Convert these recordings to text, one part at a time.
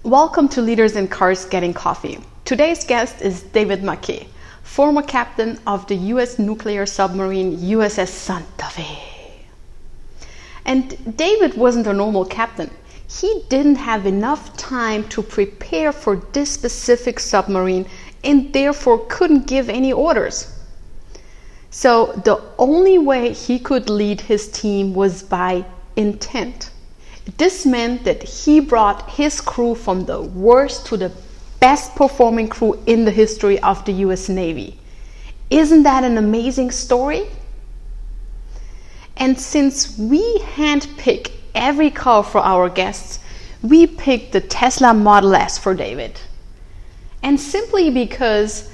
Welcome to Leaders in Cars Getting Coffee. Today's guest is David Marquet, former captain of the U.S. nuclear submarine USS Santa Fe. And David wasn't a normal captain. He didn't have enough time to prepare for this specific submarine and therefore couldn't give any orders. So the only way he could lead his team was by intent. This meant that he brought his crew from the worst to the best performing crew in the history of the US Navy. Isn't that an amazing story? And since we handpick every car for our guests, we picked the Tesla Model S for David. And simply because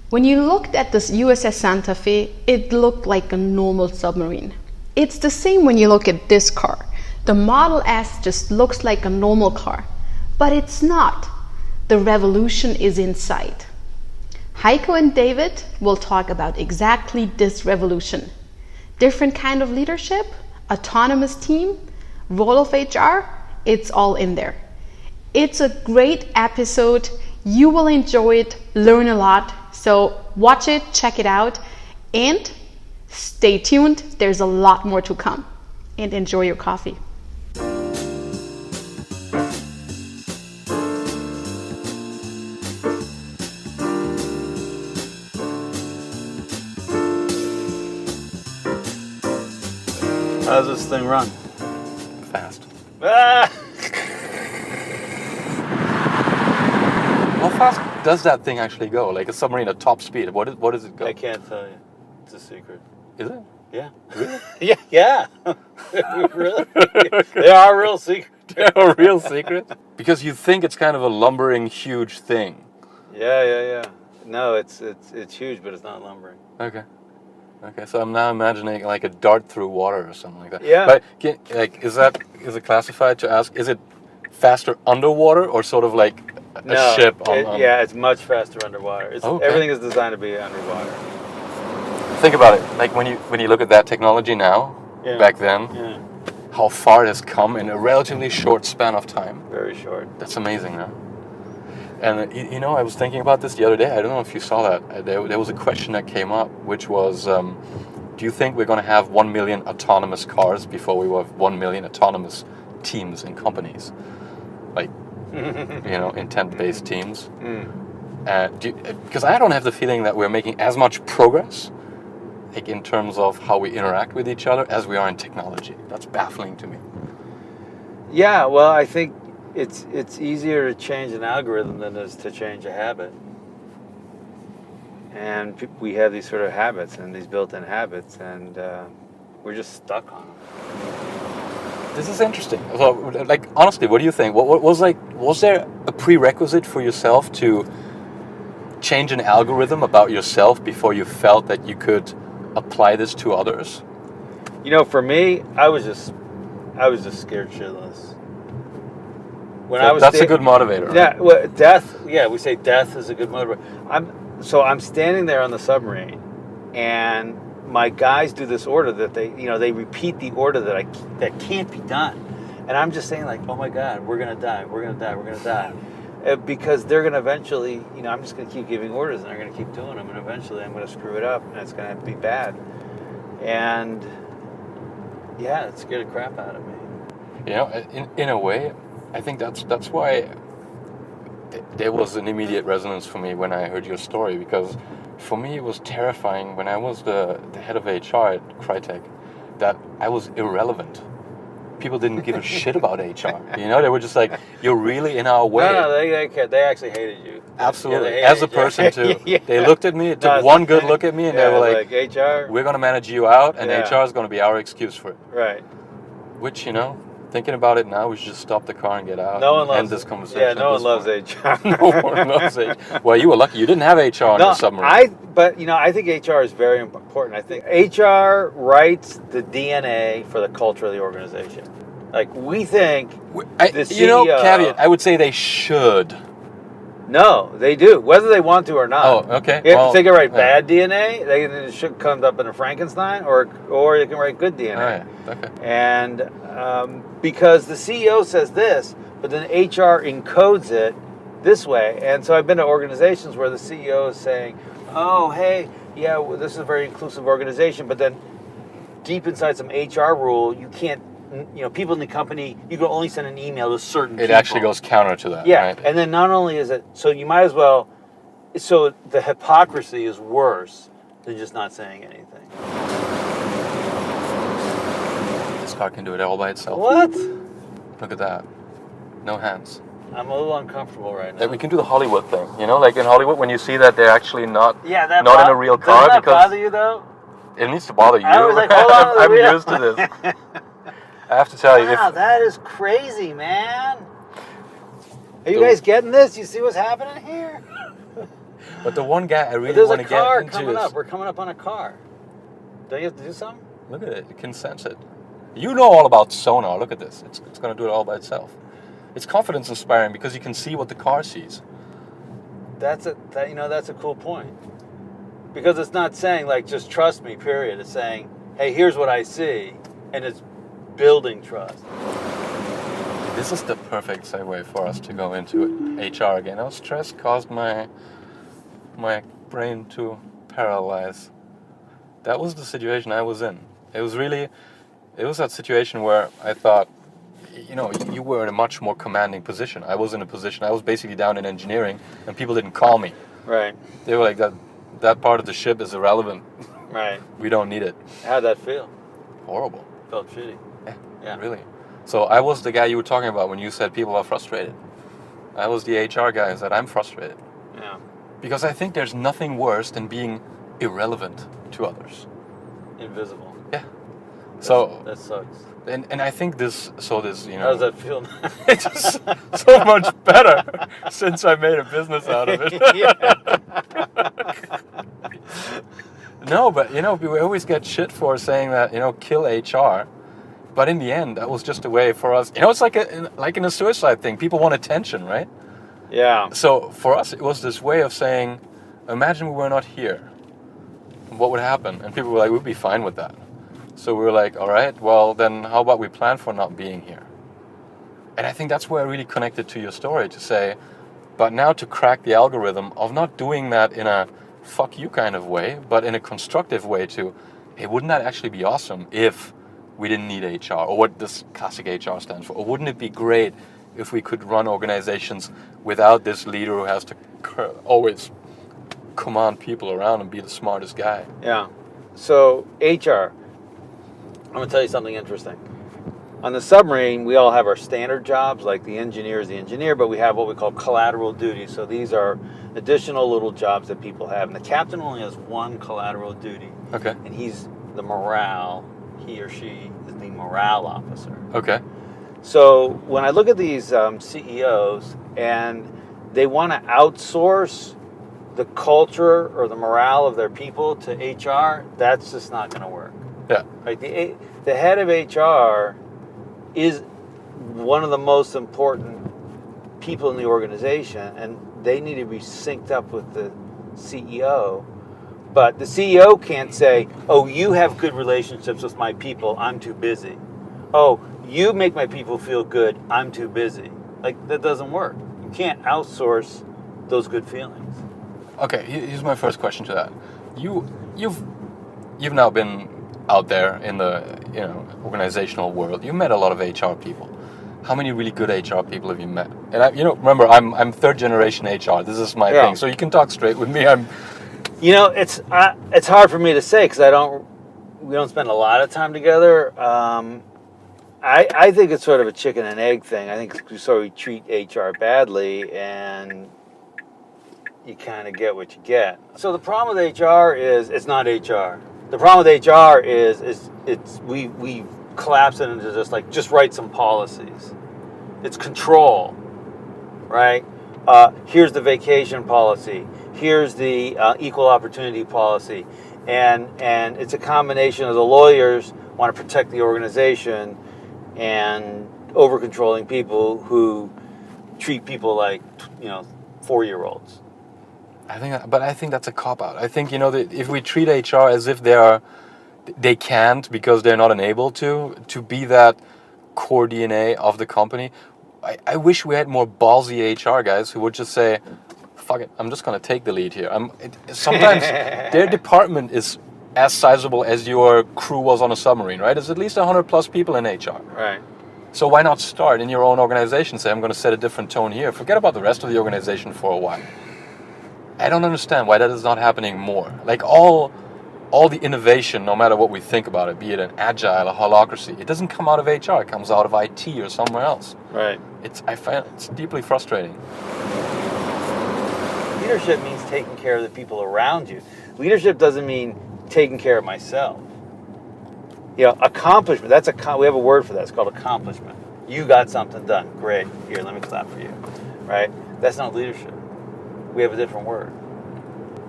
when you looked at this USS Santa Fe, it looked like a normal submarine. It's the same when you look at this car. The Model S just looks like a normal car, but it's not. The revolution is in sight. Heiko and David will talk about exactly this revolution. Different kind of leadership, autonomous team, role of HR, it's all in there. It's a great episode. You will enjoy it, learn a lot. So watch it, check it out, and stay tuned. There's a lot more to come. And enjoy your coffee. How does this thing run? Fast. Ah! How fast does that thing actually go? Like a submarine at top speed, what does it go? I can't tell you. It's a secret. Is it? Yeah. Really? Yeah. Really? They are real secret. They're a real secret? Because you think it's kind of a lumbering, huge thing. Yeah. No, it's huge, but it's not lumbering. Okay, so I'm now imagining like a dart through water or something like that. Yeah. But is it classified to ask, is it faster underwater or sort of like a ship on... Yeah, it's much faster underwater. Okay. Everything is designed to be underwater. Think about it. Like when you look at that technology now, back then, how far it has come in a relatively short span of time. Very short. That's amazing, huh? And I was thinking about this the other day. I don't know if you saw that. There was a question that came up, which was, do you think we're going to have 1 million autonomous cars before we have 1 million autonomous teams in companies? Like, intent-based teams. Because I don't have the feeling that we're making as much progress, like in terms of how we interact with each other, as we are in technology. That's baffling to me. Yeah, well, I think it's easier to change an algorithm than it is to change a habit. And we have these sort of habits and these built-in habits, and we're just stuck on them. This is interesting. So, like, honestly, what do you think? What was there a prerequisite for yourself to change an algorithm about yourself before you felt that you could apply this to others? For me, I was just scared shitless. That's a good motivator, right? Yeah, well, death. Yeah, we say death is a good motivator. I'm standing there on the submarine, and my guys do this order that they repeat the order that can't be done, and I'm just saying like, oh my God, we're gonna die, because they're gonna eventually, I'm just gonna keep giving orders, and they're gonna keep doing them, and eventually I'm gonna screw it up, and it's gonna be bad, and yeah, it scared the crap out of me. In a way, I think that's why there was an immediate resonance for me when I heard your story, because for me it was terrifying when I was the head of HR at Crytek that I was irrelevant. People didn't give a shit about HR. They were just like, you're really in our way. No, they actually hated you. Absolutely. Yeah, as a person too. Yeah. They looked at me, took one good look at me, and they were like, HR, we're going to manage you out, and HR is going to be our excuse for it. Right. Which, thinking about it now, we should just stop the car and get out and end this conversation. Yeah, no one loves HR. No one loves HR. Well, you were lucky. You didn't have HR on the submarine. I think HR is very important. I think HR writes the DNA for the culture of the organization. Like, we think the CEO... caveat, I would say they should. No, they do, whether they want to or not. Oh, okay. If they can write bad DNA, it should come up in a Frankenstein, or they can write good DNA. Oh, yeah. Okay. And because the CEO says this, but then HR encodes it this way. And so I've been to organizations where the CEO is saying, oh, hey, yeah, well, this is a very inclusive organization, but then deep inside some HR rule, you can't, people in the company, you can only send an email to certain people. It actually goes counter to that, yeah, right? And then not only is it, so you might as well, so the hypocrisy is worse than just not saying anything. This car can do it all by itself. What? Look at that. No hands. I'm a little uncomfortable right now. We can do the Hollywood thing, like in Hollywood when you see that they're actually not in a real car. Doesn't that because bother you though? It needs to bother you. I was like, hold on to the I'm wheel. used to this. I have to tell you. Wow, that is crazy, man. Are you guys getting this? You see what's happening here? But the one guy I really There's want a to get car into coming is... up. We're coming up on a car. Don't you have to do something? Look at it. It can sense it. You know all about sonar. Look at this. It's going to do it all by itself. It's confidence inspiring because you can see what the car sees. That's a cool point. Because it's not saying like just trust me, period. It's saying, hey, here's what I see, and it's building trust. This is the perfect segue for us to go into HR again. Now, stress caused my brain to paralyze. That was the situation I was in. It was that situation where I thought, you were in a much more commanding position. I was in a position, I was basically down in engineering, and people didn't call me. Right. They were like, that part of the ship is irrelevant. Right. We don't need it. How'd that feel? Horrible. Felt shitty. Yeah, really. So I was the guy you were talking about when you said people are frustrated. I was the HR guy and said, I'm frustrated. Yeah. Because I think there's nothing worse than being irrelevant to others. Invisible. Yeah. So that sucks. And I think this. How does that feel? It's just so much better since I made a business out of it. No, but we always get shit for saying that kill HR, but in the end that was just a way for us. It's like in a suicide thing. People want attention, right? Yeah. So for us, it was this way of saying, imagine we were not here. What would happen? And people were like, we'd be fine with that. So we were like, all right, well, then how about we plan for not being here? And I think that's where I really connected to your story to say, but now to crack the algorithm of not doing that in a fuck you kind of way, but in a constructive way to, hey, wouldn't that actually be awesome if we didn't need HR, or what this classic HR stands for? Or wouldn't it be great if we could run organizations without this leader who has to always command people around and be the smartest guy? Yeah. So HR, I'm going to tell you something interesting. On the submarine, we all have our standard jobs, like the engineer is the engineer, but we have what we call collateral duties. So these are additional little jobs that people have. And the captain only has one collateral duty. Okay. And he's the morale, he or she is the morale officer. Okay. So when I look at these CEOs and they want to outsource the culture or the morale of their people to HR, that's just not going to work. Yeah. Right? The head of HR is one of the most important people in the organization, and they need to be synced up with the CEO. But the CEO can't say, oh, you have good relationships with my people, I'm too busy. Oh, you make my people feel good, I'm too busy. Like, that doesn't work. You can't outsource those good feelings. Okay, here's my first question to that. You've now been out there in the organizational world. You met a lot of HR people. How many really good HR people have you met? And remember, I'm third generation HR. This is my thing, so you can talk straight with me. It's hard for me to say because we don't spend a lot of time together. I think it's sort of a chicken and egg thing. I think we treat HR badly, and you kind of get what you get. So the problem with HR is it's not HR. The problem with HR is we collapse it into just write some policies. It's control, right? Here's the vacation policy. Here's the equal opportunity policy, and it's a combination of the lawyers want to protect the organization and over controlling people who treat people like 4-year-olds. I think that's a cop out. I think that if we treat HR as if they can't because they're not enabled to be that core DNA of the company, I wish we had more ballsy HR guys who would just say, fuck it, I'm just going to take the lead here. Sometimes their department is as sizable as your crew was on a submarine, right? There's at least 100 plus people in HR. Right. So why not start in your own organization? Say, I'm going to set a different tone here. Forget about the rest of the organization for a while. I don't understand why that is not happening more. Like all the innovation, no matter what we think about it, be it an agile, a holacracy, it doesn't come out of HR. It comes out of IT or somewhere else. Right. I find it's deeply frustrating. Leadership means taking care of the people around you. Leadership doesn't mean taking care of myself. You know, accomplishment, we have a word for that. It's called accomplishment. You got something done. Great. Here, let me clap for you. Right? That's not leadership. We have a different word.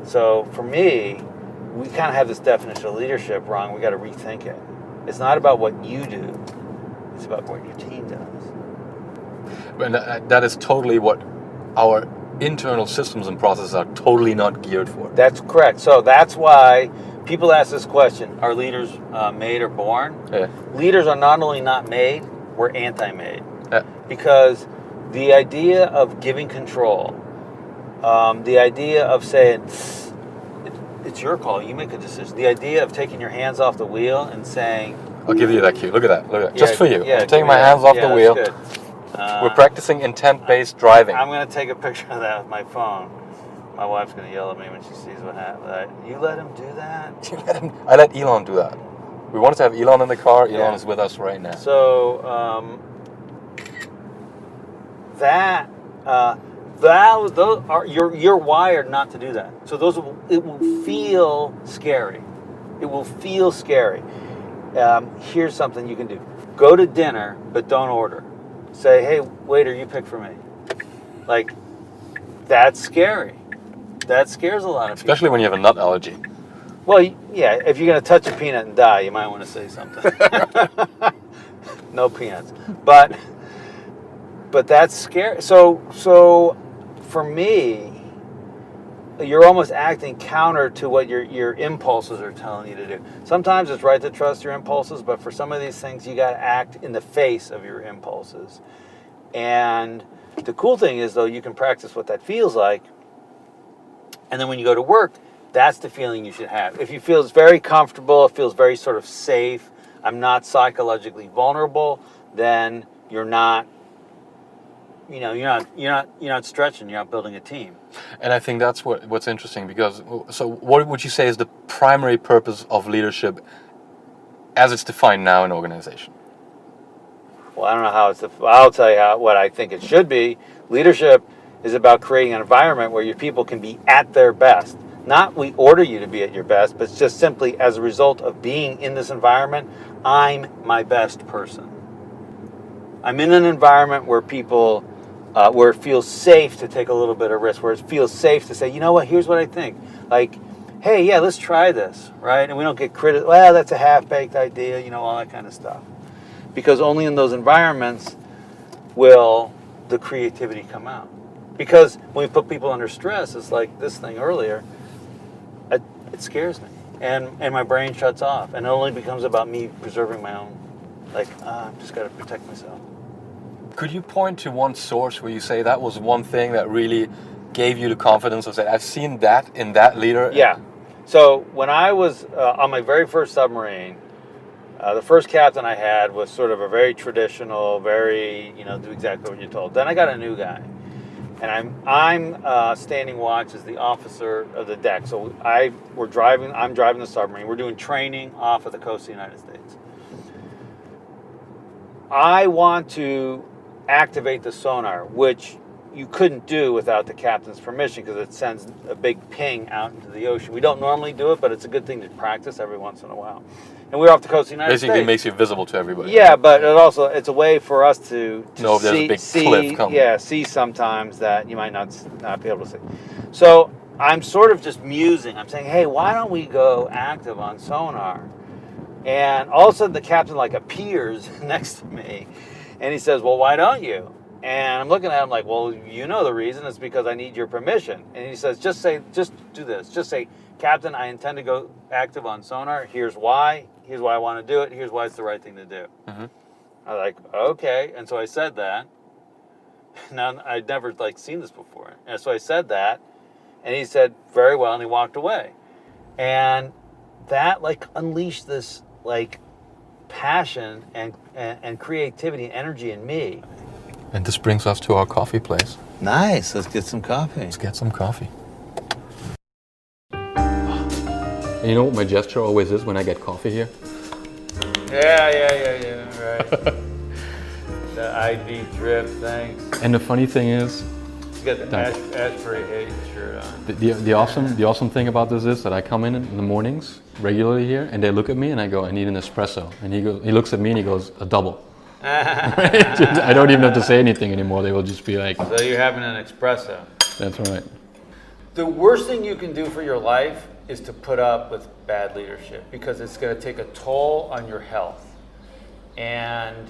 So for me, we kind of have this definition of leadership wrong. We got to rethink it. It's not about what you do. It's about what your team does. And that is totally what our internal systems and processes are totally not geared for. That's correct. So that's why people ask this question, are leaders made or born? Yeah. Leaders are not only not made, we're anti-made. Yeah. Because the idea of giving control, the idea of saying, it's your call, you make a decision. The idea of taking your hands off the wheel and saying... I'll give you that cue. Look at that. Look at that. Yeah, Just for you. Yeah, I'm taking my hands off the wheel. Good. We're practicing intent-based driving. I'm going to take a picture of that with my phone. My wife's going to yell at me when she sees what happened. You let him do that? I let Elon do that. We wanted to have Elon in the car. Elon is with us right now. So those are you're wired not to do that. So it will feel scary. It will feel scary. Here's something you can do: go to dinner, but don't order. Say, hey, waiter, you pick for me. Like, that's scary. That scares a lot of people. Especially when you have a nut allergy. Well, yeah, if you're going to touch a peanut and die, you might want to say something. No peanuts. But that's scary. So for me, you're almost acting counter to what your impulses are telling you to do. Sometimes it's right to trust your impulses, but for some of these things, you got to act in the face of your impulses. And the cool thing is, though, you can practice what that feels like. And then when you go to work, that's the feeling you should have. If you feel it's very comfortable, it feels very sort of safe, I'm not psychologically vulnerable, then you're not, you're not stretching, you're not building a team. And I think that's what's interesting, because so what would you say is the primary purpose of leadership as it's defined now in organization? Well, I don't know how I'll tell you what I think it should be. Leadership is about creating an environment where your people can be at their best. Not we order you to be at your best, but it's just simply as a result of being in this environment, I'm my best person. I'm in an environment where people, where it feels safe to take a little bit of risk, where it feels safe to say, you know what, here's what I think. Like, hey, yeah, let's try this, right? And we don't get criticized, well, that's a half-baked idea, all that kind of stuff. Because only in those environments will the creativity come out. Because when we put people under stress, it's like this thing earlier, it scares me. And my brain shuts off. And it only becomes about me preserving my own, I've just got to protect myself. Could you point to one source where you say that was one thing that really gave you the confidence of saying, I've seen that in that leader? Yeah. So when I was on my very first submarine, the first captain I had was sort of a very traditional, very, do exactly what you're told. Then I got a new guy. And I'm standing watch as the officer of the deck. So I'm driving the submarine. We're doing training off of the coast of the United States. I want to activate the sonar, which you couldn't do without the captain's permission because it sends a big ping out into the ocean. We don't normally do it, but it's a good thing to practice every once in a while. And we're off the coast of the United States. Basically, it makes you visible to everybody. Yeah, but it's a way for us to know if there's a big cliff coming. Yeah, see sometimes that you might not be able to see. So I'm sort of just musing. I'm saying, hey, why don't we go active on sonar? And all of a sudden, the captain appears next to me, and he says, well, why don't you? And I'm looking at him like, well, you know the reason. It's because I need your permission. And he says, just do this. Just say, Captain, I intend to go active on sonar. Here's why. Here's why I want to do it. Here's why it's the right thing to do. Mm-hmm. I was like, okay. And so I said that. Now, I'd never like seen this before. And so I said that, and he said, very well, and he walked away. And that like unleashed this like passion and creativity and energy in me. And this brings us to our coffee place. Nice. Let's get some coffee. Let's get some coffee. And you know what my gesture always is when I get coffee here? Yeah, right. The IV drip, thanks. And the funny thing is, You got the Ashbury Hayes shirt on. the awesome thing about this is that I come in the mornings regularly here, and they look at me, and I go, I need an espresso, and he looks at me, and he goes, a double. I don't even have to say anything anymore. They will just be like, So you're having an espresso. that's right. The worst thing you can do for your life is to put up with bad leadership, because it's going to take a toll on your health, and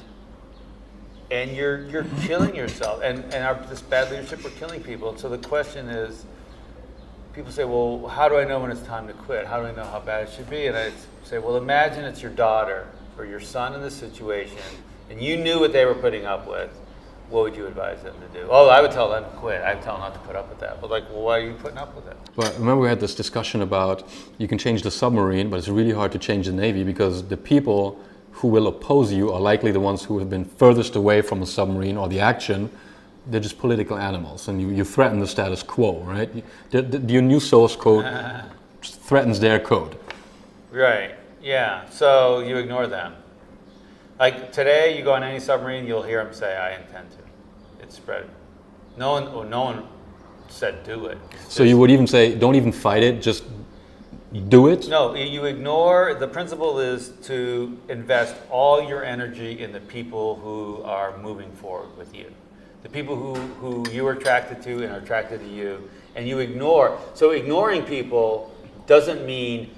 you're killing yourself. And this bad leadership, we're killing people. And so the question is, people say, well, how do I know when it's time to quit? How do I know how bad it should be? And I say, well, imagine it's your daughter or your son in this situation, and you knew what they were putting up with. What would you advise them to do? Oh, I would tell them to quit. I would tell them not to put up with that. But like, well, why are you putting up with it? But remember we had this discussion about you can change the submarine, but it's really hard to change the Navy, because the people who will oppose you are likely the ones who have been furthest away from the submarine or the action. They're just political animals, and you threaten the status quo, right? Your new source code threatens their code. Right, yeah. So you ignore them. Like today, you go on any submarine, you'll hear them say, I intend to. It's spread. No one said do it. So you would even say, don't even fight it, just do it? No, you ignore. The principle is to invest all your energy in the people who are moving forward with you. The people who you are attracted to and are attracted to you, and you ignore. So ignoring people doesn't mean,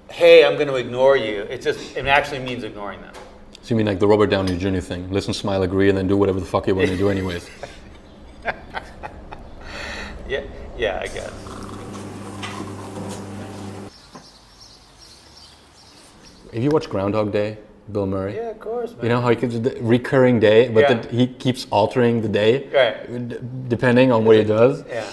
hey, I'm going to ignore you. It actually means ignoring them. So you mean like the Robert Downey Jr. thing, listen, smile, agree, and then do whatever the fuck you want to do anyways. Yeah, I guess. Have you watched Groundhog Day, Bill Murray? Yeah, of course, man. You know how he keeps the recurring day, but he keeps altering the day, depending on what he does? Yeah.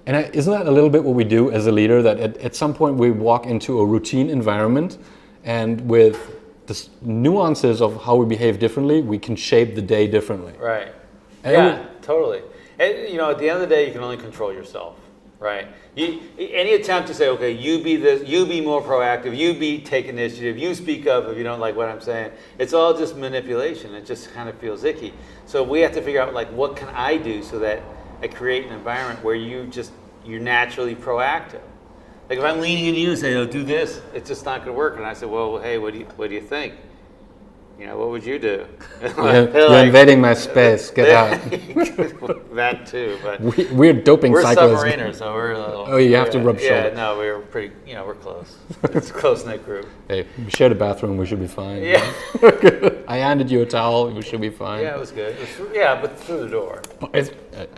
And isn't that a little bit what we do as a leader, that at some point we walk into a routine environment, and with the nuances of how we behave differently, we can shape the day differently. Right. Yeah, totally. And, at the end of the day, you can only control yourself, right? Any attempt to say, okay, you be this, you be more proactive, take initiative, you speak up if you don't like what I'm saying, it's all just manipulation. It just kind of feels icky. So we have to figure out, like, what can I do so that I create an environment where you're naturally proactive. Like if I'm leaning into you and say, oh, do this, it's just not going to work. And I say, well, hey, what do you think? What would you do? You're invading my space. Get out. That too, but we're doping cyclists. We're submariners, so we're a little. Oh, you have to rub shoulders. Yeah, no, we're pretty. We're close. It's a close-knit group. Hey, we shared a bathroom. We should be fine. Yeah. I handed you a towel. We should be fine. Yeah, it was good. But through the door.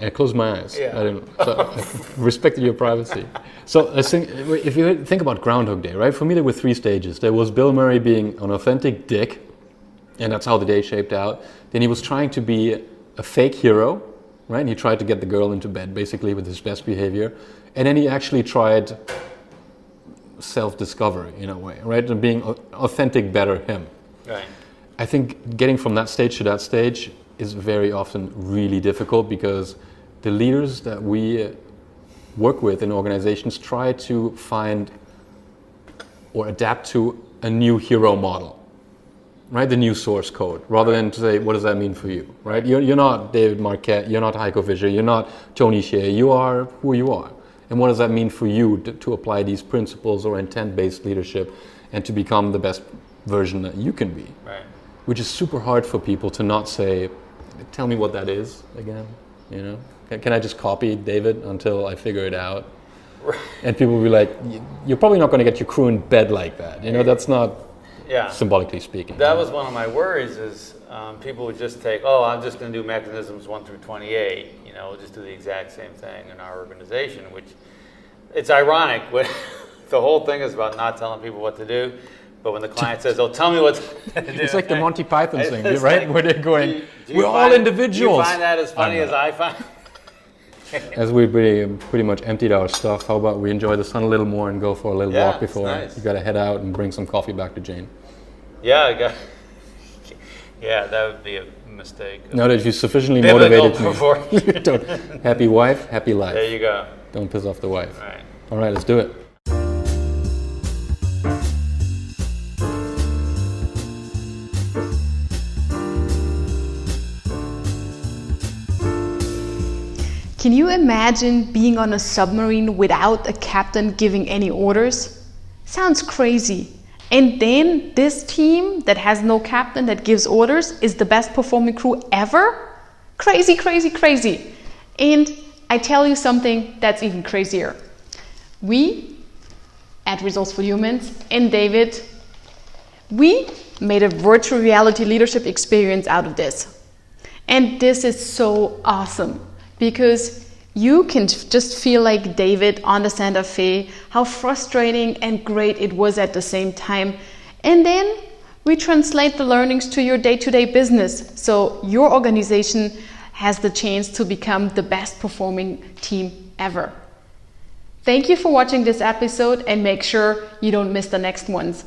I closed my eyes. Yeah. I respected your privacy. So if you think about Groundhog Day, right? For me, there were 3 stages. There was Bill Murray being an authentic dick, and that's how the day shaped out. Then he was trying to be a fake hero, right? And he tried to get the girl into bed, basically, with his best behavior. And then he actually tried self-discovery, in a way, right? And being authentic, better him. Right. I think getting from that stage to that stage is very often really difficult, because the leaders that we work with in organizations try to find or adapt to a new hero model, right? The new source code, rather than to say, what does that mean for you, right? You're not David Marquet, you're not Heiko Fischer, you're not Tony Hsieh, you are who you are. And what does that mean for you to apply these principles or intent-based leadership and to become the best version that you can be? Right. Which is super hard for people to not say, tell me what that is again, Can I just copy David until I figure it out? Right. And people will be like, you're probably not going to get your crew in bed like that. That's not symbolically speaking. That was one of my worries is people would just take, I'm just going to do mechanisms 1 through 28. We'll just do the exact same thing in our organization, which it's ironic. The whole thing is about not telling people what to do. But when the client says, "Oh, tell me what," it's like the Monty Python thing, right? Like, where they're going, we're all Do individuals. you find that as funny as I find? As we pretty much emptied our stuff, how about we enjoy the sun a little more and go for a little walk before nice. you got to head out and bring some coffee back to Jane? Yeah, that would be a mistake. Now that you're sufficiently Biblical motivated me. Happy wife, happy life. There you go. Don't piss off the wife. All right, let's do it. Can you imagine being on a submarine without a captain giving any orders? Sounds crazy. And then this team that has no captain that gives orders is the best performing crew ever? Crazy, crazy, crazy. And I tell you something that's even crazier. We at Resourceful Humans and David, we made a virtual reality leadership experience out of this. And this is so awesome. Because you can just feel like David on the Santa Fe, how frustrating and great it was at the same time. And then we translate the learnings to your day-to-day business. So your organization has the chance to become the best performing team ever. Thank you for watching this episode and make sure you don't miss the next ones.